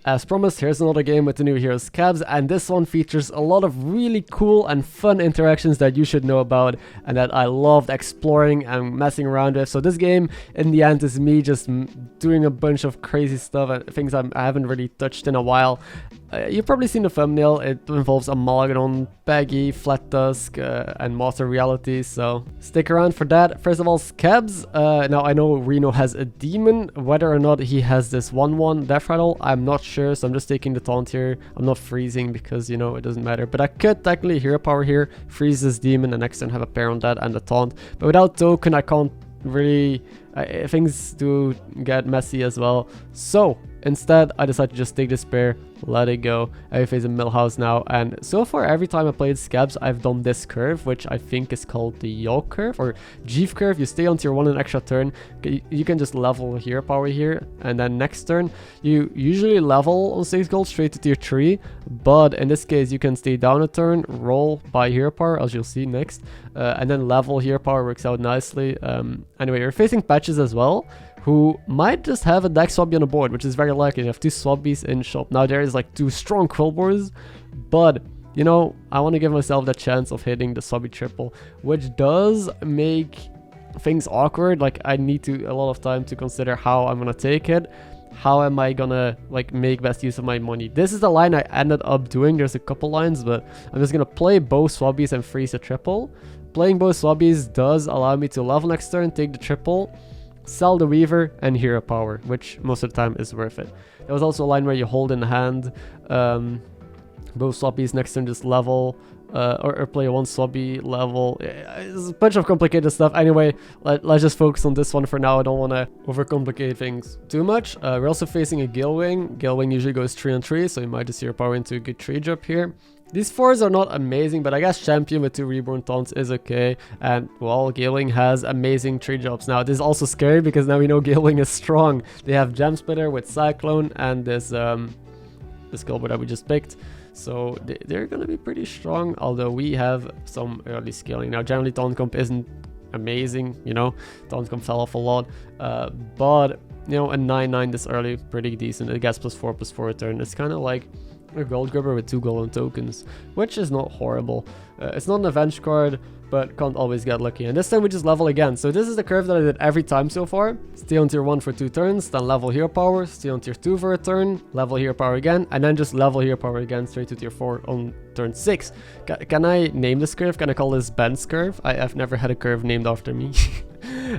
As promised, here's another game with the new hero Scabs, and this one features a lot of really cool and fun interactions that you should know about and that I loved exploring and messing around with. So this game in the end is me just doing a bunch of crazy stuff and things I haven't really touched in a while. You've probably seen the thumbnail. It involves Amalgadon, Peggy, Flat Tusk, and Master Reality, so stick around for that. First of all, Scabs. Now I know Reno has a demon. Whether or not he has this 1/1 death rattle, I'm not sure, so I'm just taking the taunt here. I'm not freezing because, you know, it doesn't matter, but I could technically hero power here, freeze this demon, and next turn have a pair on that and the taunt. But without token, I can't really... things do get messy as well. So instead, I decided to just take this pair, let it go. I face a Millhouse now, and so far every time I played Scabs, I've done this curve, which I think is called the Yaw curve or Jeeve curve. You stay on tier 1 an extra turn. You can just level hero power here, and then next turn you usually level on 6 gold straight to tier 3, but in this case you can stay down a turn, roll by hero power, as you'll see next, and then level hero power. Works out nicely. Anyway, you're facing Patches as well, who might just have a deck swabby on the board, which is very likely. You have 2 swabbies in shop. Now there is like 2 strong Quillbores, but you know, I want to give myself the chance of hitting the swabby triple, which does make things awkward. Like I need a lot of time to consider how I'm gonna take it. How am I gonna like make best use of my money? This is the line I ended up doing. There's a couple lines, but I'm just gonna play both swabbies and freeze a triple. Playing both swabbies does allow me to level next turn, take the triple, sell the Weaver, and hero power, which most of the time is worth it. There was also a line where you hold in hand both swabbies next turn, just level, or play one swabby, level. It's a bunch of complicated stuff. Anyway, let's just focus on this one for now. I don't want to overcomplicate things too much. We're also facing a Gilwing. Gilwing usually goes 3 on 3, so you might just hero power into a good 3 drop here. These 4s are not amazing, but I guess Champion with 2 Reborn taunts is okay. And, well, Gilwing has amazing 3 drops. Now, this is also scary because now we know Gilwing is strong. They have Gem Splitter with Cyclone and this Gilbert that we just picked. So they're going to be pretty strong, although we have some early scaling. Now, generally, Taunt Comp isn't amazing, you know. Taunt Comp fell off a lot. But, you know, a 9/9 this early, pretty decent. It gets +4/+4 return. It's kind of like a gold grubber with 2 golden tokens, which is not horrible. It's not an avenge card, but can't always get lucky. And this time we just level again. So this is the curve that I did every time so far. Stay on tier 1 for 2 turns, then level hero power, stay on tier 2 for a turn, level hero power again, and then just level hero power again straight to tier 4 on turn 6. Can I name this curve? Can I call this Ben's curve? I've never had a curve named after me.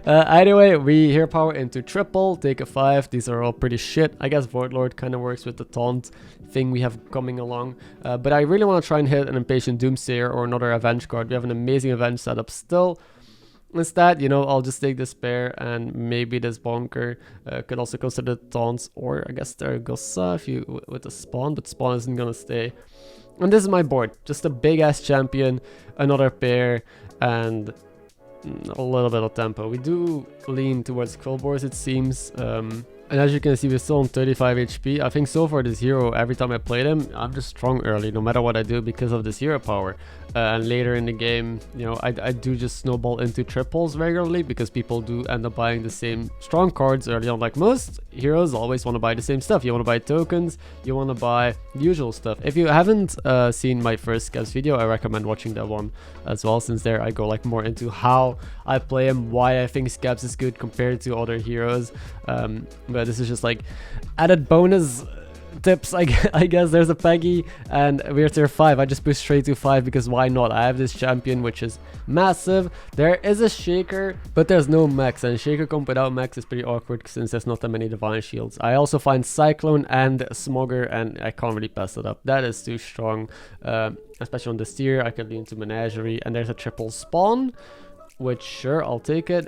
Anyway, we hero power into triple, take a 5. These are all pretty shit. I guess Voidlord kind of works with the taunt thing we have coming along. But I really want to try and hit an Impatient Doomsayer or another Avenge card. We have an amazing Avenge setup still. Instead, you know, I'll just take this pair and maybe this Bonker. Could also consider taunts, or I guess there Gossa if you with the Spawn, but Spawn isn't gonna stay. And this is my board. Just a big ass champion, another pair, and a little bit of tempo. We do lean towards Quillbores, it seems. And as you can see, we're still on 35 HP. I think so far this hero, every time I play him, I'm just strong early, no matter what I do, because of this hero power. And later in the game, you know, I do just snowball into triples regularly, because people do end up buying the same strong cards early on. Like most heroes always want to buy the same stuff. You want to buy tokens, you want to buy usual stuff. If you haven't seen my first Scabs video, I recommend watching that one as well, since there I go like more into how I play him, why I think Scabs is good compared to other heroes. But this is just like added bonus tips, I guess. There's a Peggy and we're tier 5. I just push straight to 5 because why not? I have this champion which is massive. There is a Shaker, but there's no Max, and Shaker comp without Max is pretty awkward since there's not that many Divine Shields. I also find Cyclone and Smogger, and I can't really pass it up. That is too strong, especially on this tier. I could lean to Menagerie, and there's a triple Spawn, which sure, I'll take it.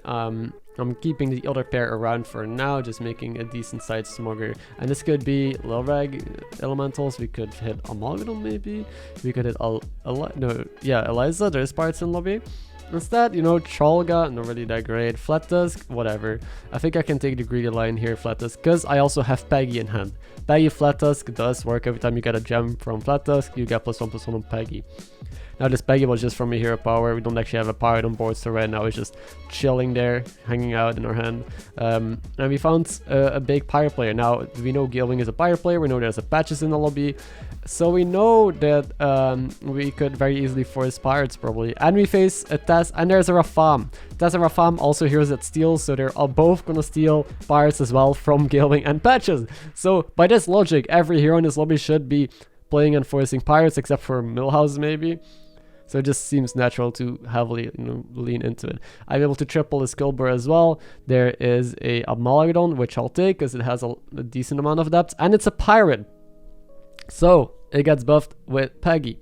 I'm keeping the other pair around for now, just making a decent sized Smogger. And this could be Lilrag Elementals. We could hit Amalgadon maybe. We could hit Eliza. There's parts in lobby. Instead, you know, Trollga, not really that great. Flat Tusk, whatever. I think I can take the greedy line here, Flat Tusk, because I also have Peggy in hand. Peggy Flat Tusk does work. Every time you get a gem from Flat Tusk, you get +1/+1 on Peggy. Now this Peggy was just from a hero power. We don't actually have a pirate on board, so right now it's just chilling there, hanging out in our hand. And we found a big pirate player. Now we know Gilwing is a pirate player. We know there's a Patches in the lobby, so we know that we could very easily force pirates probably. And we face a Tess, and there's a Rafam. Tess and Rafam also heroes that steal, so they're all both gonna steal pirates as well from Gilwing and Patches. So by this logic, every hero in this lobby should be playing and forcing pirates, except for Millhouse maybe. So it just seems natural to heavily, lean into it. I'm able to triple his Kibler as well. There is a Amalgadon, which I'll take because it has a decent amount of depth, and it's a pirate. So it gets buffed with Peggy.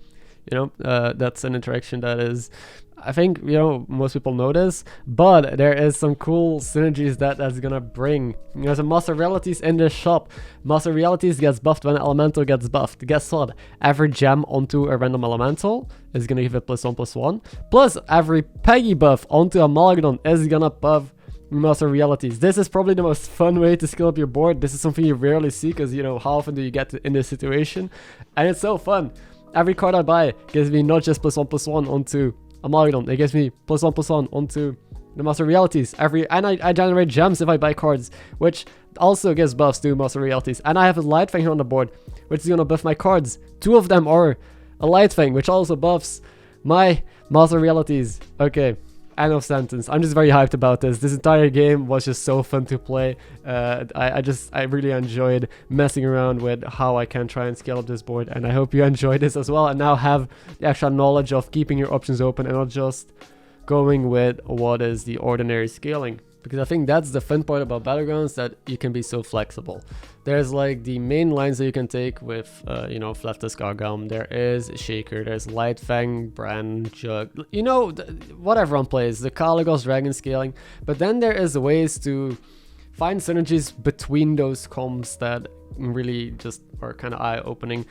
That's an interaction that is, I think, most people know this, but there is some cool synergies that's gonna bring. There's a Master Realities in this shop. Master Realities gets buffed when Elemental gets buffed. Guess what? Every gem onto a random Elemental is gonna give it +1/+1. Plus, every Peggy buff onto a Amalgadon is gonna buff Master Realities. This is probably the most fun way to skill up your board. This is something you rarely see because, how often do you get in this situation? And it's so fun. Every card I buy gives me not just +1/+1 onto Amalgadon, it gives me +1/+1 onto the Master Realities. And I generate gems if I buy cards, which also gives buffs to Master Realities. And I have a Light Fang here on the board, which is gonna buff my cards. 2 of them are a Light Fang, which also buffs my Master Realities. Okay, end of sentence. I'm just very hyped about this. This entire game was just so fun to play. I really enjoyed messing around with how I can try and scale up this board, and I hope you enjoyed this as well and now have the extra knowledge of keeping your options open and not just going with what is the ordinary scaling. Because I think that's the fun part about Battlegrounds, that you can be so flexible. There's like the main lines that you can take with, Flat Tusk Argam. There is Shaker, there's Light Fang, Bran, Jug, what everyone plays, the Kaligos, Dragon scaling. But then there is ways to find synergies between those comps that really just are kind of eye-opening.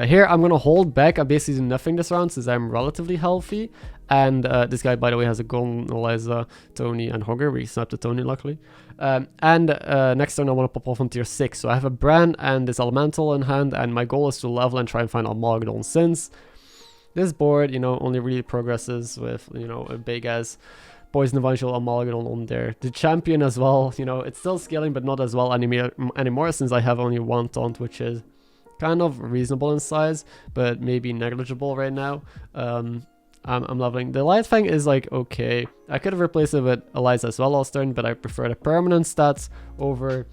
Here I'm gonna hold back. I basically do nothing this round since I'm relatively healthy. And this guy, by the way, has a Golden Eliza, Tony, and Hogger. We snapped the Tony, luckily. Next turn I want to pop off on tier 6. So I have a Bran and this Elemental in hand, and my goal is to level and try and find Amalgadon, since this board, only really progresses with, a big-ass Poison Evangel Amalgadon on there. The champion as well, it's still scaling, but not as well anymore, since I have only 1 taunt, which is kind of reasonable in size, but maybe negligible right now. I'm leveling. The Light Fang is like okay. I could have replaced it with Eliza as well last turn, but I prefer the permanent stats over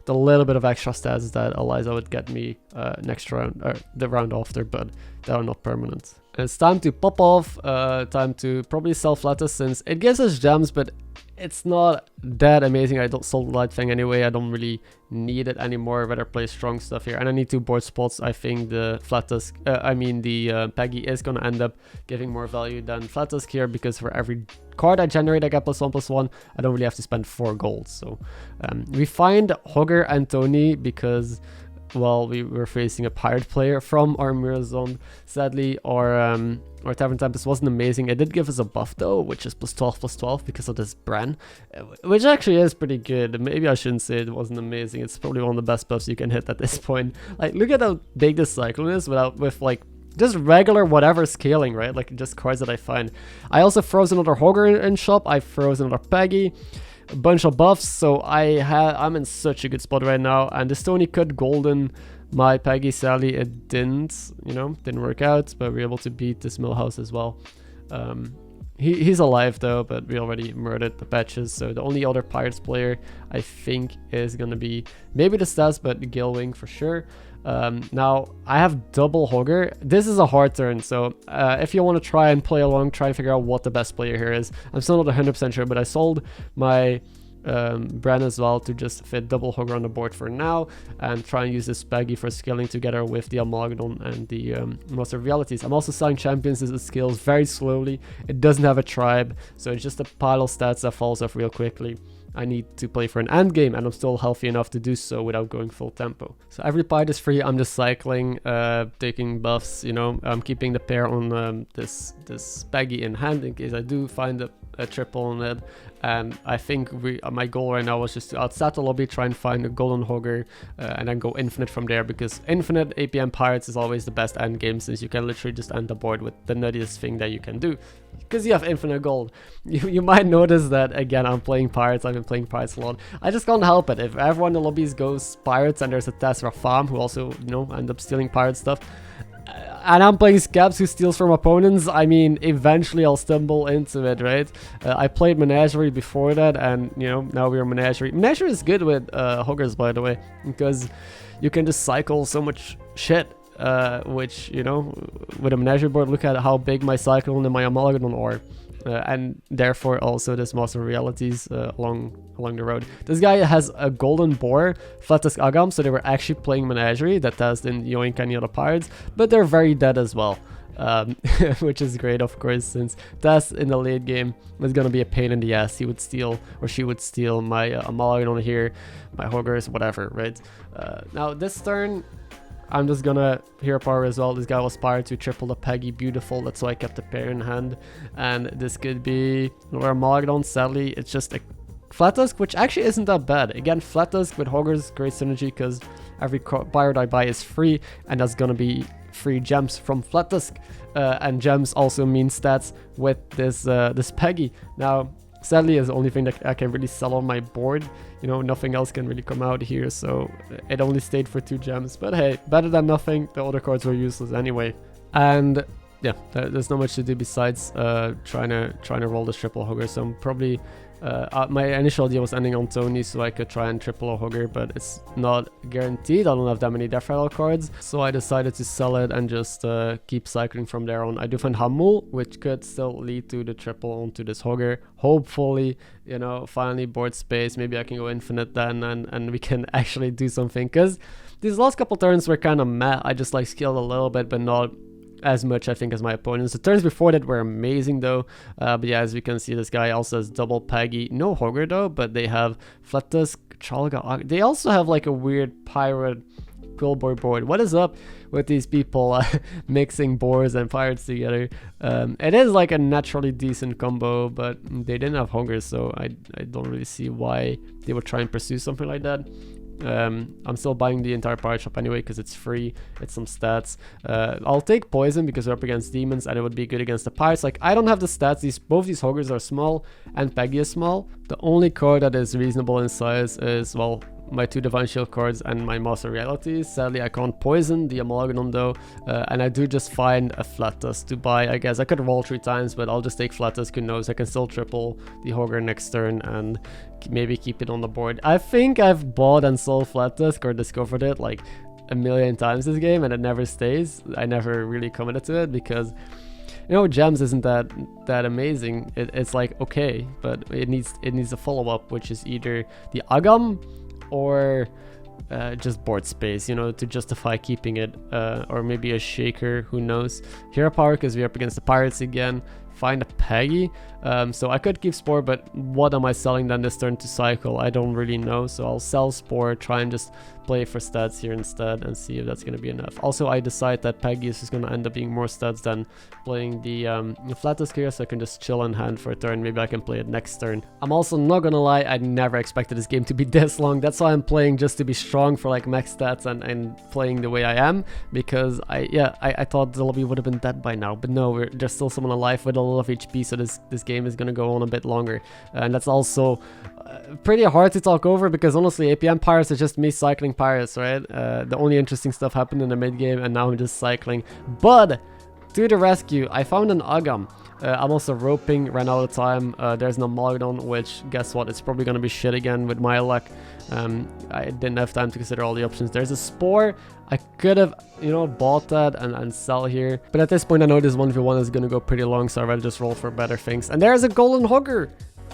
the little bit of extra stats that Eliza would get me next round, or the round after, but they are not permanent. It's time to pop off, time to probably sell Flatus, since it gives us gems, but it's not that amazing. I don't sell the Light Fang anyway. I don't really need it anymore. I'd rather play strong stuff here. And I need 2 board spots. I think the the Peggy is going to end up giving more value than Flatus here, because for every card I generate I get +1/+1. I don't really have to spend 4 gold. So we find Hogger and Tony because, well, we were facing a pirate player from our mirror zone. Sadly, our Tavern Tempest wasn't amazing. It did give us a buff though, which is +12/+12 because of this Bran, which actually is pretty good. Maybe I shouldn't say it wasn't amazing. It's probably one of the best buffs you can hit at this point. Like, look at how big this Cyclone is with like just regular whatever scaling, right? Like just cards that I find. I also froze another Hogger in shop. I froze another Peggy. A bunch of buffs, so I'm in such a good spot right now. And this Tony could golden my Peggy. Sadly it didn't work out, but we were able to beat this Millhouse as well. He's alive though, but we already murdered the Patches, so the only other Pirates player I think is gonna be maybe the Stas, but Gilwing for sure. Now I have double Hogger. This is a hard turn, so if you want to try and play along, try and figure out what the best player here is. I'm still not 100% sure, but I sold my Bran as well to just fit double Hogger on the board for now, and try and use this Peggy for scaling together with the Amalgadon and the Master of Realities. I'm also selling champions as it scales very slowly. It doesn't have a tribe, so it's just a pile of stats that falls off real quickly. I need to play for an end game, and I'm still healthy enough to do so without going full tempo. So every part is free. I'm just cycling, taking buffs. I'm keeping the pair on this Peggy in hand in case I do find a triple on it. And I think my goal right now was just to outstat the lobby, try and find a golden hogger, and then go infinite from there, because infinite APM pirates is always the best end game, since you can literally just end the board with the nuttiest thing that you can do, because you have infinite gold. You might notice that, again, I'm playing pirates. I've been playing pirates a lot. I just can't help it. If everyone in the lobbies goes pirates and there's a Tessera farm who also, you know, end up stealing pirate stuff, and I'm playing Scabs who steals from opponents, I mean, eventually I'll stumble into it, right? I played Menagerie before that, and, you know, now we're Menagerie. Menagerie is good with hoggars, by the way, because you can just cycle so much shit, which, you know, with a Menagerie board, look at how big my cycle and my Amalgadon are. And therefore also this Master of Realities along the road. This guy has a golden boar, Flat-Tusk Agam, so they were actually playing Menagerie that does in yoink any other pirates, but they're very dead as well. Which is great, of course, since Tess in the late game is gonna be a pain in the ass. He would steal, or she would steal my Amalgadon here, my hoggars, whatever, right? Now this turn, I'm just gonna hero power as well. This guy was powered to triple the Peggy, beautiful. That's why I kept the pair in hand. And this could be or Amalgadon. Sadly, it's just a Flat-Tusk, which actually isn't that bad. Again, Flat-Tusk with hoggars, great synergy, because every pirate I buy is free, and that's gonna be free gems from Flat-Tusk. And gems also mean stats with this Peggy. Now, sadly, is the only thing that I can really sell on my board. You know, nothing else can really come out here, so it only stayed for 2 gems. But hey, better than nothing. The other cards were useless anyway. And yeah, there's not much to do besides trying to roll this triple hogger. So I'm probably my initial idea was ending on Tony, so I could try and triple a hogger, but it's not guaranteed. I don't have that many Death Rattle cards, so I decided to sell it and just keep cycling from there on. I do find Hamul, which could still lead to the triple onto this hogger. Hopefully, you know, finally board space. Maybe I can go infinite then, and we can actually do something, because these last couple turns were kind of meh. I just like scaled a little bit, but not as much, I think, as my opponents. The turns before that were amazing though, but yeah, as we can see, this guy also has double Peggy, no hogger though, but they have Flat-Tusk, Chalga. They also have like a weird pirate Quillboy board. What is up with these people mixing boards and pirates together? It is like a naturally decent combo, but they didn't have hoggers, so I don't really see why they would try and pursue something like that. I'm still buying the entire pirate shop anyway, because it's free, it's some stats. I'll take poison because we're up against demons, and it would be good against the pirates. Like, I don't have the stats. Both these hoggers are small, and Peggy is small. The only card that is reasonable in size is, well, my 2 Divine Shield cards and my Master Realities. Sadly, I can't poison the Amalgadon though, and I do just find a Flat-Tusk to buy. I guess I could roll 3 times, but I'll just take Flat-Tusk. Who knows? I can still triple the hogger next turn and maybe keep it on the board. I think I've bought and sold Flat-Tusk or discovered it like a million times this game, and it never stays. I never really committed to it because, you know, gems isn't that amazing. It's like okay, but it needs a follow-up, which is either the Agam or just board space, you know, to justify keeping it, or maybe a shaker, who knows. Hero power because we're up against the pirates again. Find a Peggy, so I could keep Spore, but what am I selling then this turn to cycle? I don't really know, so I'll sell Spore, try and just play for stats here instead and see if that's going to be enough. Also, I decide that Peggy is just going to end up being more stats than playing the Flat-Tusk here, so I can just chill in hand for a turn. Maybe I can play it next turn. I'm also not gonna lie, I never expected this game to be this long. That's why I'm playing, just to be strong for like max stats and playing the way I am, because I thought the lobby would have been dead by now, but no, there's still someone alive with a lot of HP, so this game is gonna go on a bit longer, and that's also pretty hard to talk over, because honestly, APM pirates are just me cycling pirates, right? The only interesting stuff happened in the mid game, and now I'm just cycling. But to the rescue, I found an Agam. I'm also roping, ran out of time. There's no Amalgadon, which, guess what, it's probably gonna be shit again with my luck. I didn't have time to consider all the options. There's a Spore. I could have, you know, bought that and sell here, but at this point I know this 1v1 is gonna go pretty long, so I'd rather just roll for better things. And there's a golden hogger.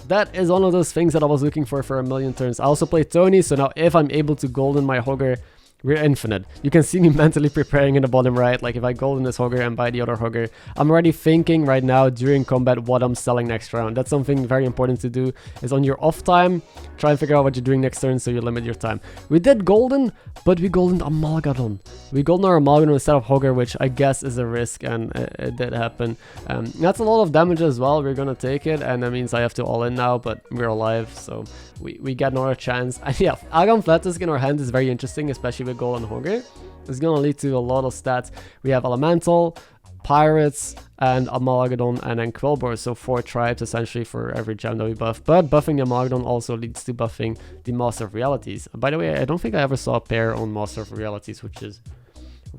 That is one of those things that I was looking for a million turns. I also play Tony, so now if I'm able to golden my hogger, we're infinite. You can see me mentally preparing in the bottom right. Like if I golden this Hogger and buy the other Hogger, I'm already thinking right now during combat what I'm selling next round. That's something very important to do, is on your off time, try and figure out what you're doing next turn so you limit your time. We did golden, but we goldened Amalgadon. We golden our Amalgadon instead of Hogger, which I guess is a risk, and it did happen. That's a lot of damage as well. We're gonna take it, and that means I have to all in now, but we're alive, so we get another chance. And yeah, Agam Flattusk in our hand is very interesting, especially with Gold and Hogger. It's gonna lead to a lot of stats. We have Elemental, Pirates, and Amalgadon, and then Quillbor, so 4 tribes essentially for every gem that we buff. But buffing the Amalgadon also leads to buffing the Master of Realities. By the way, I don't think I ever saw a pair on Master of Realities, which is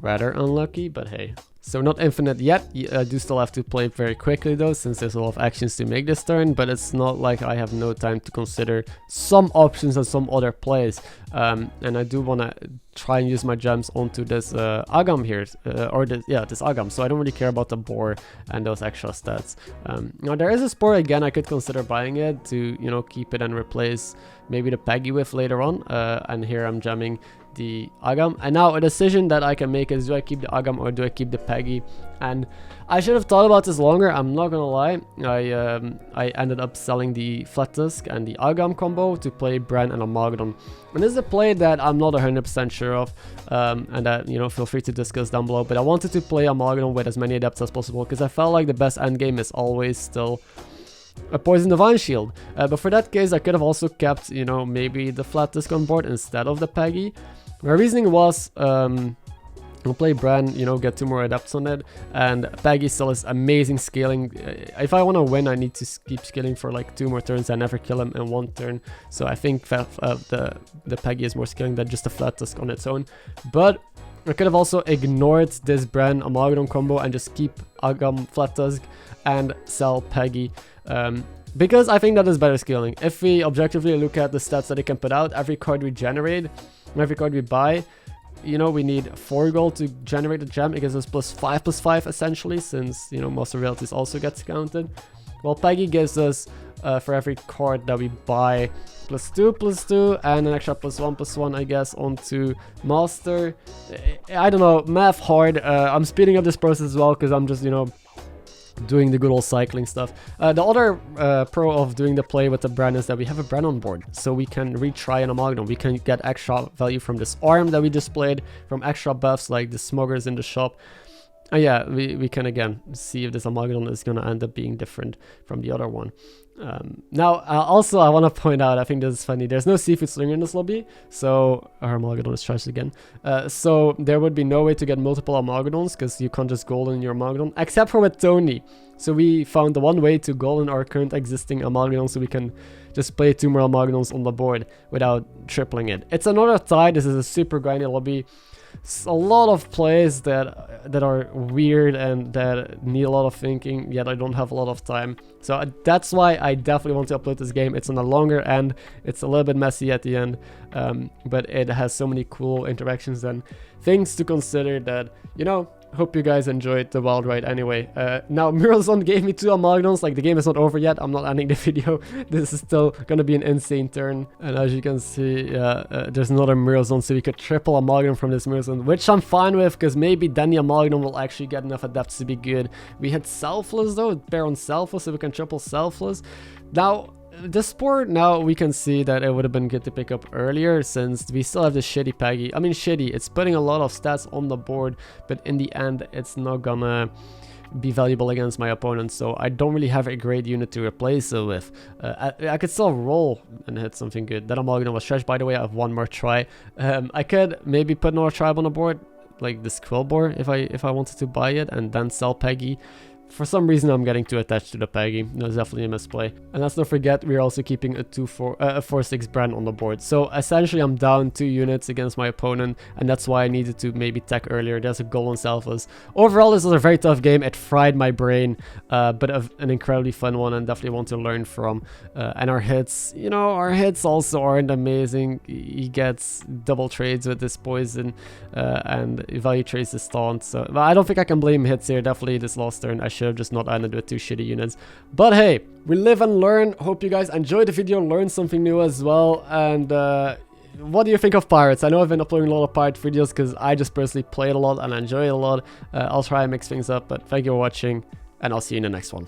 rather unlucky, but hey. So not infinite yet. I do still have to play very quickly though, since there's a lot of actions to make this turn, but it's not like I have no time to consider some options and some other plays. And I do want to try and use my gems onto this Agam here, this Agam, so I don't really care about the boar and those extra stats. Now there is a spore again, I could consider buying it to, you know, keep it and replace maybe the Peggy with later on, and here I'm jamming the Agam. And now a decision that I can make is, do I keep the Agam or do I keep the Peggy? And I should have thought about this longer, I'm not gonna lie. I ended up selling the Flattusk and the Agam combo to play Bran and Amalgadon. And this is a play that I'm not 100% sure of, and that, you know, feel free to discuss down below. But I wanted to play Amalgadon with as many adepts as possible, because I felt like the best endgame is always still a Poison Divine Shield. But for that case, I could have also kept, you know, maybe the Flattusk on board instead of the Peggy. My reasoning was, I'll play Bran, you know, get 2 more adepts on it, and Peggy still is amazing scaling. If I want to win, I need to keep scaling for like 2 more turns and never kill him in 1 turn. So I think that the Peggy is more scaling than just the Flattusk on its own. But I could have also ignored this Bran Amalgadon combo and just keep Agam Flattusk and sell Peggy. Because I think that is better scaling. If we objectively look at the stats that it can put out, every card we generate, every card we buy, you know, we need 4 gold to generate a gem. It gives us +5/+5 essentially, since, you know, Master of Realities also gets counted. While Peggy gives us, for every card that we buy, +2/+2 and an extra +1/+1, I guess, onto Master. I don't know, math hard. I'm speeding up this process as well, because I'm just, you know, doing the good old cycling stuff. The other pro of doing the play with the Bran is that we have a Bran on board, so we can retry an Amalgadon. We can get extra value from this arm that we displayed, from extra buffs like the smuggers in the shop. Yeah, we can again see if this Amalgadon is gonna end up being different from the other one. Now, also I want to point out, I think this is funny, there's no Seafood Slinger in this lobby, so our Amalgadon is trashed again. So there would be no way to get multiple Amalgadons, because you can't just golden your Amalgadon, except for with Tony. So we found the one way to golden our current existing Amalgadon, so we can just play 2 more Amalgadons on the board without tripling it. It's another tie. This is a super grindy lobby. A lot of plays that are weird and that need a lot of thinking, yet I don't have a lot of time. So that's why I definitely want to upload this game. It's on a longer end, it's a little bit messy at the end, but it has so many cool interactions and things to consider that, you know, hope you guys enjoyed the wild ride anyway. Now, Muralzon gave me 2 Amalgadons. Like, the game is not over yet. I'm not ending the video. This is still gonna be an insane turn. And as you can see, there's another Muralzon, so we could triple Amalgadon from this Muralzon, which I'm fine with, because maybe then the Amalgadon will actually get enough adepts to be good. We had Selfless though, pair on Selfless, so we can triple Selfless. Now, the sport, now we can see that it would have been good to pick up earlier, since we still have the shitty Peggy. I mean, shitty, it's putting a lot of stats on the board, but in the end it's not gonna be valuable against my opponent, so I don't really have a great unit to replace it with. I could still roll and hit something good. That Amalgadon was stretched, by the way. I have 1 more try. I could maybe put another tribe on the board, like this Quillbor, if I wanted to buy it, and then sell Peggy. For some reason, I'm getting too attached to the Peggy. That's definitely a misplay. And let's not forget, we're also keeping a 4/6 Bran on the board. So essentially, I'm down 2 units against my opponent, and that's why I needed to maybe tech earlier. There's a goal on Selfless. Overall, this was a very tough game. It fried my brain, but an incredibly fun one, and definitely one to learn from. And our hits, you know, our hits also aren't amazing. He gets double trades with this poison, and value trades his taunt. So I don't think I can blame hits here. Definitely this last turn, I should have just not ended with 2 shitty units. But hey, we live and learn. Hope you guys enjoyed the video, learned something new as well, and what do you think of pirates? I know I've been uploading a lot of pirate videos because I just personally play it a lot and I enjoy it a lot. I'll try and mix things up, but thank you for watching, and I'll see you in the next one.